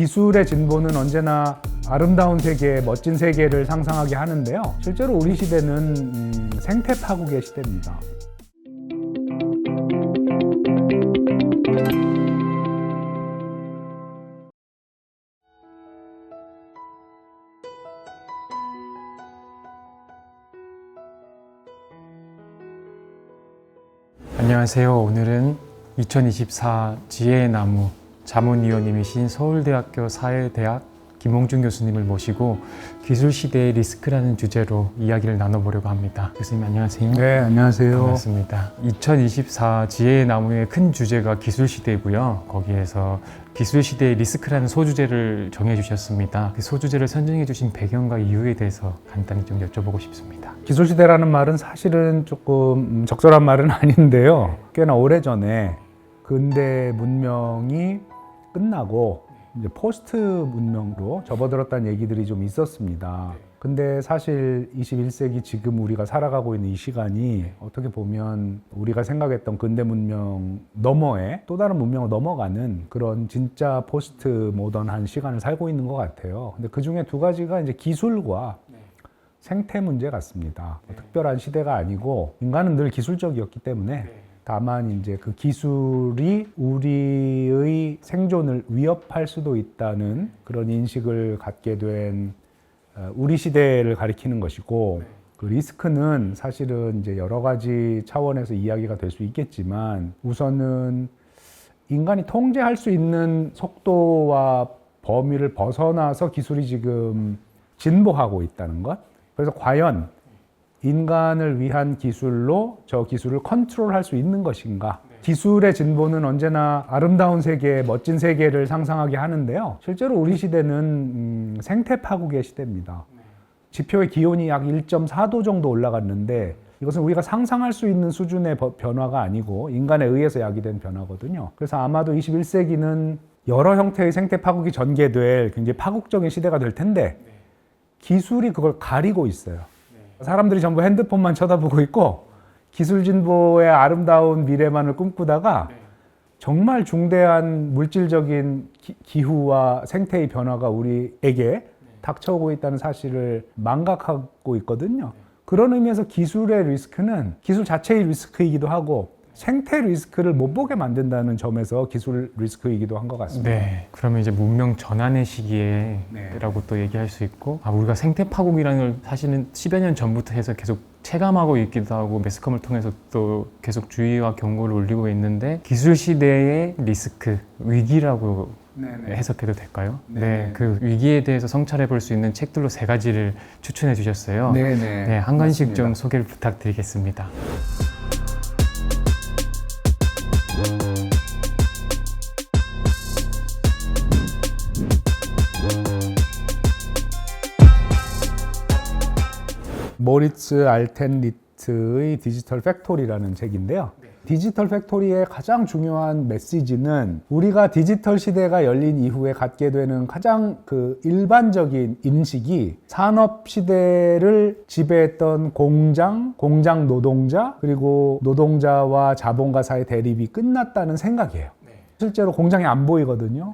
기술의 진보는 언제나 아름다운 세계, 멋진 세계를 상상하게 하는데요. 실제로 우리 시대는 생태 파국의 시대입니다. 안녕하세요. 오늘은 2024 지혜의 나무 자문위원님이신 서울대학교 사회대학 김홍준 교수님을 모시고 기술시대의 리스크라는 주제로 이야기를 나눠보려고 합니다. 교수님 안녕하세요. 네, 안녕하세요. 반갑습니다. 2024 지혜의 나무의 큰 주제가 기술시대이고요. 거기에서 기술시대의 리스크라는 소주제를 정해주셨습니다. 그 소주제를 선정해주신 배경과 이유에 대해서 간단히 좀 여쭤보고 싶습니다. 기술시대라는 말은 사실은 조금 적절한 말은 아닌데요. 꽤나 오래전에 근대 문명이 끝나고 이제 포스트 문명으로 접어들었다는 얘기들이 좀 있었습니다. 근데 사실 21세기 지금 우리가 살아가고 있는 이 시간이 어떻게 보면 우리가 생각했던 근대 문명 너머에 또 다른 문명을 넘어가는 그런 진짜 포스트 모던한 시간을 살고 있는 것 같아요. 근데 그 중에 두 가지가 이제 기술과 생태 문제 같습니다. 특별한 시대가 아니고 인간은 늘 기술적이었기 때문에 다만 이제 그 기술이 우리의 생존을 위협할 수도 있다는 그런 인식을 갖게 된 우리 시대를 가리키는 것이고, 그 리스크는 사실은 이제 여러 가지 차원에서 이야기가 될 수 있겠지만 우선은 인간이 통제할 수 있는 속도와 범위를 벗어나서 기술이 지금 진보하고 있다는 것. 그래서 과연 인간을 위한 기술로 저 기술을 컨트롤할 수 있는 것인가? 기술의 진보는 언제나 아름다운 세계, 멋진 세계를 상상하게 하는데요. 실제로 우리 시대는 생태 파국의 시대입니다. 지표의 기온이 약 1.4도 정도 올라갔는데 이것은 우리가 상상할 수 있는 수준의 변화가 아니고 인간에 의해서 야기된 변화거든요. 그래서 아마도 21세기는 여러 형태의 생태 파국이 전개될 굉장히 파국적인 시대가 될 텐데 기술이 그걸 가리고 있어요. 사람들이 전부 핸드폰만 쳐다보고 있고 기술 진보의 아름다운 미래만을 꿈꾸다가 정말 중대한 물질적인 기후와 생태의 변화가 우리에게 닥쳐오고 있다는 사실을 망각하고 있거든요. 그런 의미에서 기술의 리스크는 기술 자체의 리스크이기도 하고 생태 리스크를 못 보게 만든다는 점에서 기술 리스크이기도 한 것 같습니다. 네. 그러면 이제 문명 전환의 시기에라고 또 얘기할 수 있고, 우리가 생태 파국이라는 걸 사실은 10여 년 전부터 해서 계속 체감하고 있기도 하고 매스컴을 통해서 또 계속 주의와 경고를 올리고 있는데 기술 시대의 리스크, 위기라고 해석해도 될까요? 네, 그 위기에 대해서 성찰해 볼 수 있는 책들로 3가지를 추천해 주셨어요. 네, 한 권씩 맞습니다. 좀 소개를 부탁드리겠습니다. 모리츠 알텐리트의 디지털 팩토리라는 책인데요. 디지털 팩토리의 가장 중요한 메시지는 우리가 디지털 시대가 열린 이후에 갖게 되는 가장 그 일반적인 인식이 산업 시대를 지배했던 공장 노동자, 그리고 노동자와 자본가 사이의 대립이 끝났다는 생각이에요. 실제로 공장이 안 보이거든요.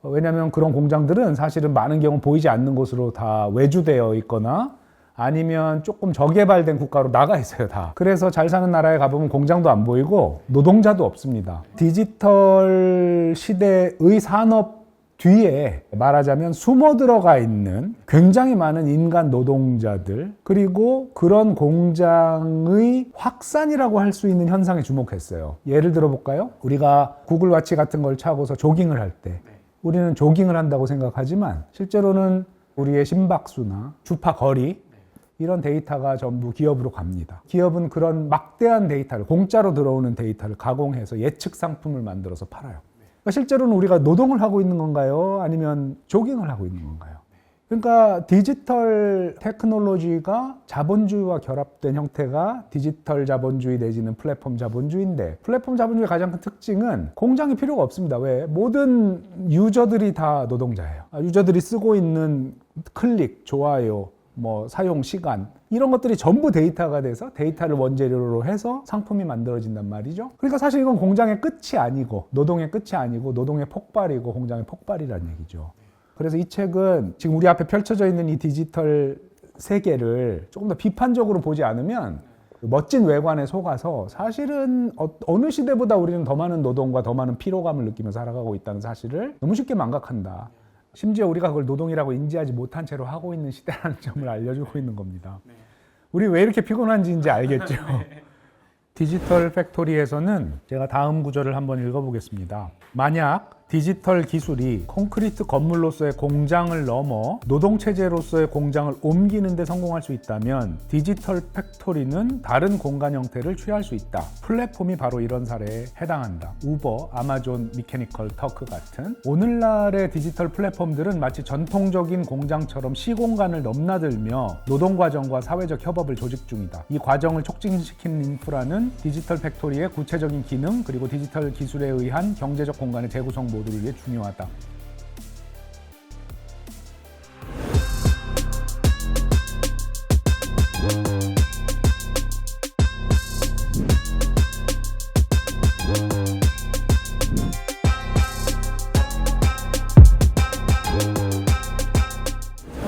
왜냐하면 그런 공장들은 사실은 많은 경우 보이지 않는 곳으로 다 외주되어 있거나 아니면 조금 저개발된 국가로 나가 있어요, 다. 그래서 잘 사는 나라에 가보면 공장도 안 보이고 노동자도 없습니다. 디지털 시대의 산업 뒤에 말하자면 숨어 들어가 있는 굉장히 많은 인간 노동자들, 그리고 그런 공장의 확산이라고 할 수 있는 현상에 주목했어요. 예를 들어 볼까요? 우리가 구글 와치 같은 걸 차고서 조깅을 할 때 우리는 조깅을 한다고 생각하지만 실제로는 우리의 심박수나 주파 거리 이런 데이터가 전부 기업으로 갑니다. 기업은 그런 막대한 데이터를, 공짜로 들어오는 데이터를 가공해서 예측 상품을 만들어서 팔아요. 그러니까 실제로는 우리가 노동을 하고 있는 건가요? 아니면 조깅을 하고 있는 건가요? 그러니까 디지털 테크놀로지가 자본주의와 결합된 형태가 디지털 자본주의 내지는 플랫폼 자본주의인데, 플랫폼 자본주의의 가장 큰 특징은 공장이 필요가 없습니다. 왜? 모든 유저들이 다 노동자예요. 유저들이 쓰고 있는 클릭, 좋아요, 뭐 사용 시간 이런 것들이 전부 데이터가 돼서 데이터를 원재료로 해서 상품이 만들어진단 말이죠. 그러니까 사실 이건 공장의 끝이 아니고 노동의 끝이 아니고 노동의 폭발이고 공장의 폭발이라는 얘기죠. 그래서 이 책은 지금 우리 앞에 펼쳐져 있는 이 디지털 세계를 조금 더 비판적으로 보지 않으면 멋진 외관에 속아서 사실은 어느 시대보다 우리는 더 많은 노동과 더 많은 피로감을 느끼며 살아가고 있다는 사실을 너무 쉽게 망각한다. 심지어 우리가 그걸 노동이라고 인지하지 못한 채로 하고 있는 시대라는 점을 알려주고 있는 겁니다. 우리 왜 이렇게 피곤한지 이제 알겠죠? 디지털 팩토리에서는 제가 다음 구절을 한번 읽어보겠습니다. 만약 디지털 기술이 콘크리트 건물로서의 공장을 넘어 노동체제로서의 공장을 옮기는 데 성공할 수 있다면 디지털 팩토리는 다른 공간 형태를 취할 수 있다. 플랫폼이 바로 이런 사례에 해당한다. 우버, 아마존, 미케니컬 터크 같은 오늘날의 디지털 플랫폼들은 마치 전통적인 공장처럼 시공간을 넘나들며 노동과정과 사회적 협업을 조직 중이다. 이 과정을 촉진시키는 인프라는 디지털 팩토리의 구체적인 기능 그리고 디지털 기술에 의한 경제적 공간의 재구성 모두를 위해 중요하다.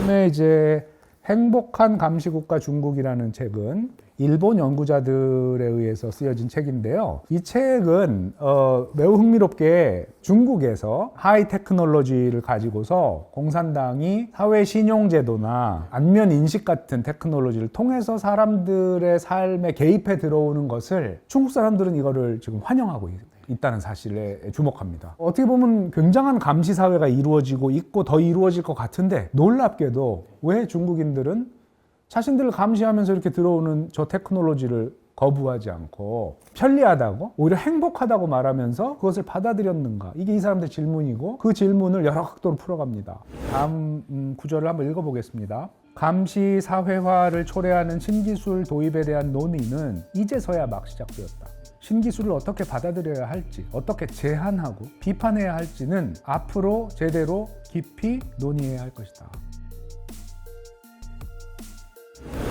처음에 이제 행복한 감시국가 중국이라는 책은 일본 연구자들에 의해서 쓰여진 책인데요. 이 책은 매우 흥미롭게 중국에서 하이 테크놀로지를 가지고서 공산당이 사회 신용제도나 안면 인식 같은 테크놀로지를 통해서 사람들의 삶에 개입해 들어오는 것을 중국 사람들은 이거를 지금 환영하고 있다는 사실에 주목합니다. 어떻게 보면 굉장한 감시 사회가 이루어지고 있고 더 이루어질 것 같은데 놀랍게도 왜 중국인들은 자신들을 감시하면서 이렇게 들어오는 저 테크놀로지를 거부하지 않고 편리하다고 오히려 행복하다고 말하면서 그것을 받아들였는가? 이게 이 사람들의 질문이고 그 질문을 여러 각도로 풀어갑니다. 다음 구절을 한번 읽어보겠습니다. 감시 사회화를 초래하는 신기술 도입에 대한 논의는 이제서야 막 시작되었다. 신기술을 어떻게 받아들여야 할지, 어떻게 제한하고 비판해야 할지는 앞으로 제대로 깊이 논의해야 할 것이다.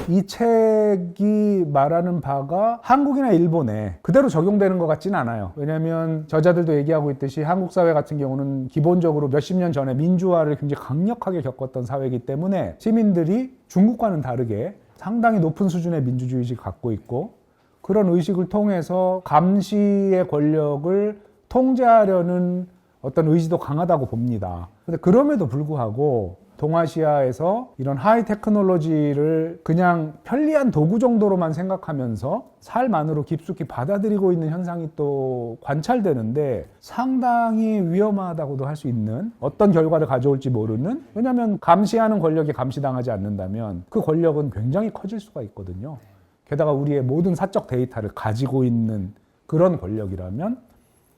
이 책이 말하는 바가 한국이나 일본에 그대로 적용되는 것 같지는 않아요. 왜냐하면 저자들도 얘기하고 있듯이 한국 사회 같은 경우는 기본적으로 몇십 년 전에 민주화를 굉장히 강력하게 겪었던 사회이기 때문에 시민들이 중국과는 다르게 상당히 높은 수준의 민주주의식을 갖고 있고 그런 의식을 통해서 감시의 권력을 통제하려는 어떤 의지도 강하다고 봅니다. 근데 그럼에도 불구하고 동아시아에서 이런 하이 테크놀로지를 그냥 편리한 도구 정도로만 생각하면서 삶 안으로 깊숙이 받아들이고 있는 현상이 또 관찰되는데 상당히 위험하다고도 할 수 있는 어떤 결과를 가져올지 모르는 왜냐하면 감시하는 권력이 감시당하지 않는다면 그 권력은 굉장히 커질 수가 있거든요. 게다가 우리의 모든 사적 데이터를 가지고 있는 그런 권력이라면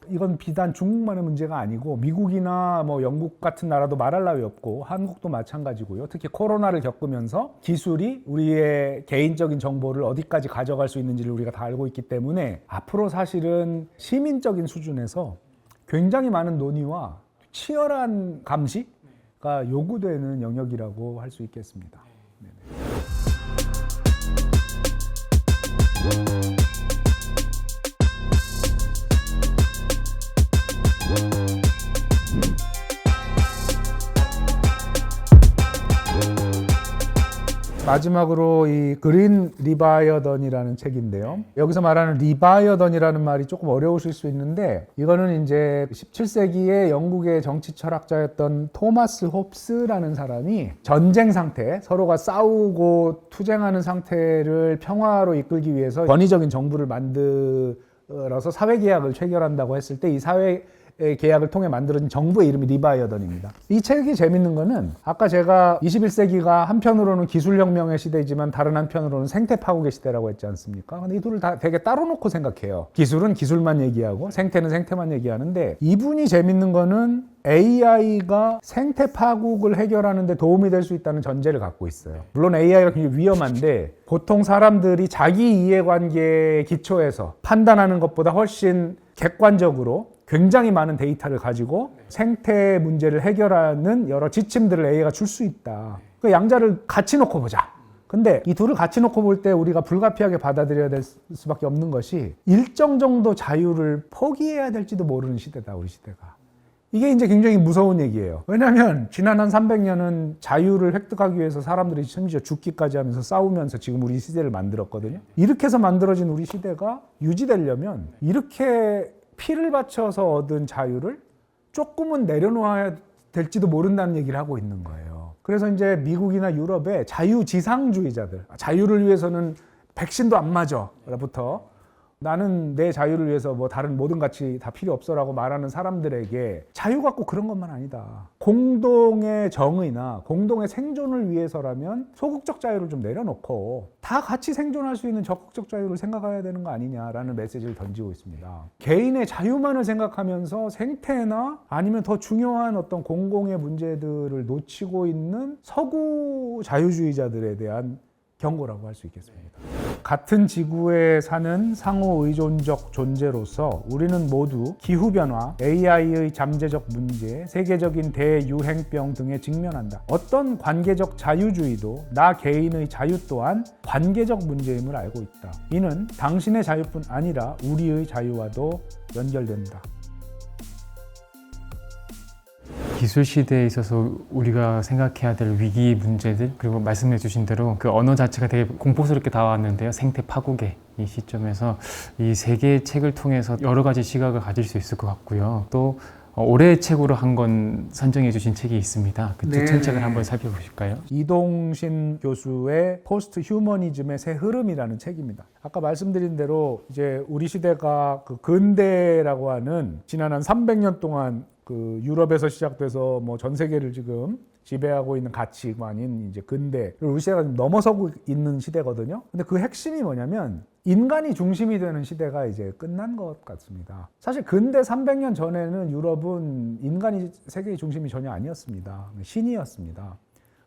이건 비단 중국만의 문제가 아니고 미국이나 뭐 영국 같은 나라도 말할 나위 없고 한국도 마찬가지고요. 특히 코로나를 겪으면서 기술이 우리의 개인적인 정보를 어디까지 가져갈 수 있는지를 우리가 다 알고 있기 때문에 앞으로 사실은 시민적인 수준에서 굉장히 많은 논의와 치열한 감시가 요구되는 영역이라고 할 수 있겠습니다. 네네. 마지막으로 이 그린 리바이어던이라는 책인데요. 여기서 말하는 리바이어던이라는 말이 조금 어려우실 수 있는데 이거는 이제 17세기의 영국의 정치 철학자였던 토마스 홉스라는 사람이 전쟁 상태, 서로가 싸우고 투쟁하는 상태를 평화로 이끌기 위해서 권위적인 정부를 만들어서 사회계약을 체결한다고 했을 때 이 사회 계약을 통해 만들어진 정부의 이름이 리바이어던입니다. 이 책이 재밌는 거는 아까 제가 21세기가 한편으로는 기술혁명의 시대이지만 다른 한편으로는 생태 파국의 시대라고 했지 않습니까? 근데 이 둘을 다 되게 따로 놓고 생각해요. 기술은 기술만 얘기하고 생태는 생태만 얘기하는데 이분이 재밌는 거는 AI가 생태 파국을 해결하는 데 도움이 될 수 있다는 전제를 갖고 있어요. 물론 AI가 굉장히 위험한데 보통 사람들이 자기 이해관계에 기초해서 판단하는 것보다 훨씬 객관적으로 굉장히 많은 데이터를 가지고 생태 문제를 해결하는 여러 지침들을 AI가 줄 수 있다. 그 양자를 같이 놓고 보자. 근데 이 둘을 같이 놓고 볼 때 우리가 불가피하게 받아들여야 될 수밖에 없는 것이 일정 정도 자유를 포기해야 될지도 모르는 시대다, 우리 시대가. 이게 이제 굉장히 무서운 얘기예요. 왜냐하면 지난 한 300년은 자유를 획득하기 위해서 사람들이 심지어 죽기까지 하면서 싸우면서 지금 우리 시대를 만들었거든요. 이렇게 해서 만들어진 우리 시대가 유지되려면 이렇게 피를 바쳐서 얻은 자유를 조금은 내려놓아야 될지도 모른다는 얘기를 하고 있는 거예요. 그래서 이제 미국이나 유럽의 자유지상주의자들, 자유를 위해서는 백신도 안 맞아부터 나는 내 자유를 위해서 뭐 다른 모든 가치 다 필요 없어라고 말하는 사람들에게 자유가 꼭 그런 것만 아니다. 공동의 정의나 공동의 생존을 위해서라면 소극적 자유를 좀 내려놓고 다 같이 생존할 수 있는 적극적 자유를 생각해야 되는 거 아니냐라는 메시지를 던지고 있습니다. 개인의 자유만을 생각하면서 생태나 아니면 더 중요한 어떤 공공의 문제들을 놓치고 있는 서구 자유주의자들에 대한 경고라고 할 수 있겠습니다. 같은 지구에 사는 상호 의존적 존재로서 우리는 모두 기후변화, AI의 잠재적 문제, 세계적인 대유행병 등에 직면한다. 어떤 관계적 자유주의도 나 개인의 자유 또한 관계적 문제임을 알고 있다. 이는 당신의 자유뿐 아니라 우리의 자유와도 연결된다. 기술 시대에 있어서 우리가 생각해야 될 위기 문제들, 그리고 말씀해 주신 대로 그 언어 자체가 되게 공포스럽게 다가왔는데요. 생태 파국의 이 시점에서 이 세 개의 책을 통해서 여러 가지 시각을 가질 수 있을 것 같고요. 또 올해의 책으로 한 권 선정해 주신 책이 있습니다. 그 두 책을 한번 살펴보실까요? 이동신 교수의 포스트 휴머니즘의 새 흐름이라는 책입니다. 아까 말씀드린 대로 이제 우리 시대가 그 근대라고 하는 지난 한 300년 동안 그 유럽에서 시작돼서 뭐 전 세계를 지금 지배하고 있는 가치관인 이제 근대, 우리 시대가 좀 넘어서고 있는 시대거든요. 근데 그 핵심이 뭐냐면 인간이 중심이 되는 시대가 이제 끝난 것 같습니다. 사실 근대 300년 전에는 유럽은 인간이 세계의 중심이 전혀 아니었습니다. 신이었습니다.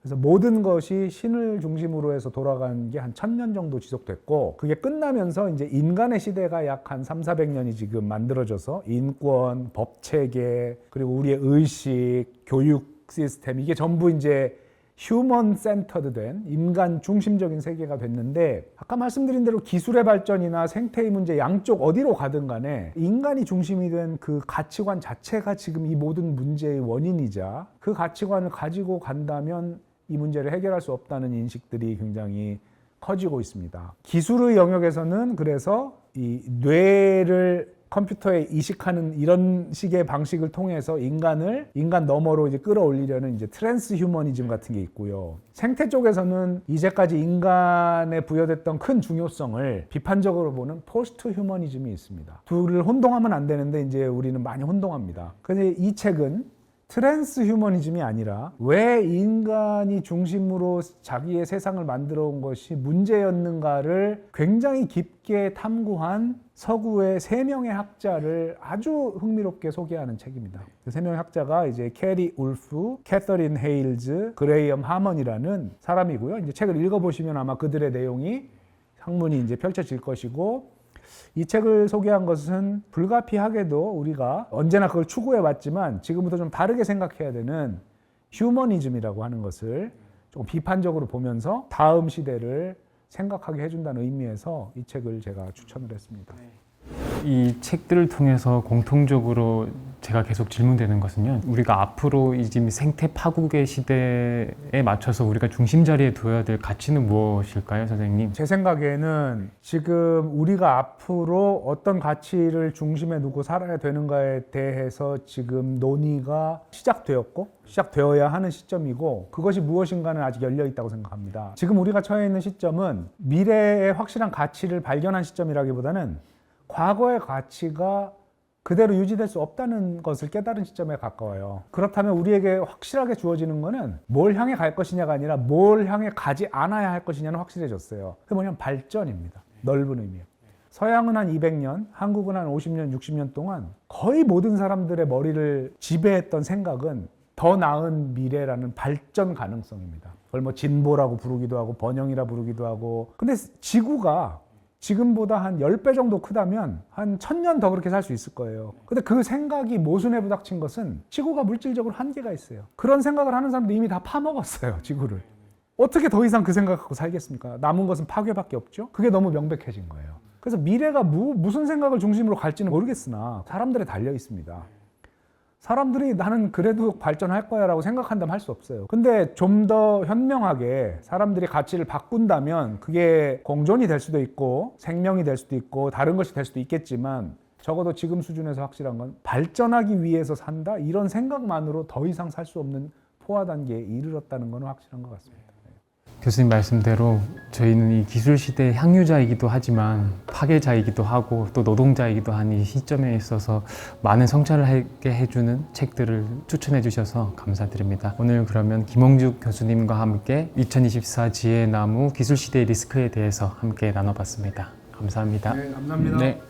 그래서 모든 것이 신을 중심으로 해서 돌아간 게 한 1000년 정도 지속됐고, 그게 끝나면서 이제 인간의 시대가 약 한 300~400년이 지금 만들어져서 인권, 법체계, 그리고 우리의 의식, 교육 시스템, 이게 전부 이제 휴먼 센터드 된 인간 중심적인 세계가 됐는데, 아까 말씀드린 대로 기술의 발전이나 생태의 문제 양쪽 어디로 가든 간에 인간이 중심이 된 그 가치관 자체가 지금 이 모든 문제의 원인이자, 그 가치관을 가지고 간다면 이 문제를 해결할 수 없다는 인식들이 굉장히 커지고 있습니다. 기술의 영역에서는 그래서 이 뇌를 컴퓨터에 이식하는 이런 식의 방식을 통해서 인간 너머로 이제 끌어올리려는 이제 트랜스 휴머니즘 같은 게 있고요. 생태 쪽에서는 이제까지 인간에 부여됐던 큰 중요성을 비판적으로 보는 포스트 휴머니즘이 있습니다. 둘을 혼동하면 안 되는데 이제 우리는 많이 혼동합니다. 그런데 이 책은 트랜스 휴머니즘이 아니라 왜 인간이 중심으로 자기의 세상을 만들어 온 것이 문제였는가를 굉장히 깊게 탐구한 서구의 3명의 학자를 아주 흥미롭게 소개하는 책입니다. 그 3명의 학자가 이제 캐리 울프, 캐서린 헤일즈, 그레이엄 하먼이라는 사람이고요. 이제 책을 읽어보시면 아마 그들의 내용이 학문이 이제 펼쳐질 것이고, 이 책을 소개한 것은 불가피하게도 우리가 언제나 그걸 추구해 왔지만 지금부터 좀 다르게 생각해야 되는 휴머니즘이라고 하는 것을 조금 비판적으로 보면서 다음 시대를 생각하게 해준다는 의미에서 이 책을 제가 추천을 했습니다. 이 책들을 통해서 공통적으로 제가 계속 질문되는 것은요, 우리가 앞으로 이 지금 생태 파국의 시대에 맞춰서 우리가 중심 자리에 둬야 될 가치는 무엇일까요, 선생님? 제 생각에는 지금 우리가 앞으로 어떤 가치를 중심에 두고 살아야 되는가에 대해서 지금 논의가 시작되어야 하는 시점이고, 그것이 무엇인가는 아직 열려 있다고 생각합니다. 지금 우리가 처해 있는 시점은 미래의 확실한 가치를 발견한 시점이라기보다는 과거의 가치가 그대로 유지될 수 없다는 것을 깨달은 시점에 가까워요. 그렇다면 우리에게 확실하게 주어지는 것은 뭘 향해 갈 것이냐가 아니라 뭘 향해 가지 않아야 할 것이냐는 확실해졌어요. 그게 뭐냐면 발전입니다. 넓은 의미예요. 서양은 한 200년, 한국은 한 50년, 60년 동안 거의 모든 사람들의 머리를 지배했던 생각은 더 나은 미래라는 발전 가능성입니다. 그걸 뭐 진보라고 부르기도 하고 번영이라 부르기도 하고. 근데 지구가 지금보다 한 10배 정도 크다면 한 1000년 더 그렇게 살 수 있을 거예요. 근데 그 생각이 모순에 부닥친 것은 지구가 물질적으로 한계가 있어요. 그런 생각을 하는 사람도 이미 다 파먹었어요, 지구를. 어떻게 더 이상 그 생각 갖고 살겠습니까? 남은 것은 파괴밖에 없죠. 그게 너무 명백해진 거예요. 그래서 미래가 무슨 생각을 중심으로 갈지는 모르겠으나 사람들에 달려 있습니다. 사람들이 나는 그래도 발전할 거야 라고 생각한다면 할 수 없어요. 근데 좀 더 현명하게 사람들이 가치를 바꾼다면 그게 공존이 될 수도 있고 생명이 될 수도 있고 다른 것이 될 수도 있겠지만 적어도 지금 수준에서 확실한 건 발전하기 위해서 산다? 이런 생각만으로 더 이상 살 수 없는 포화 단계에 이르렀다는 건 확실한 것 같습니다. 교수님 말씀대로 저희는 이 기술 시대의 향유자이기도 하지만 파괴자이기도 하고 또 노동자이기도 한 이 시점에 있어서 많은 성찰을 하게 해주는 책들을 추천해 주셔서 감사드립니다. 오늘 그러면 김홍죽 교수님과 함께 2024 지혜의 나무 기술 시대의 리스크에 대해서 함께 나눠봤습니다. 감사합니다. 네, 감사합니다. 네.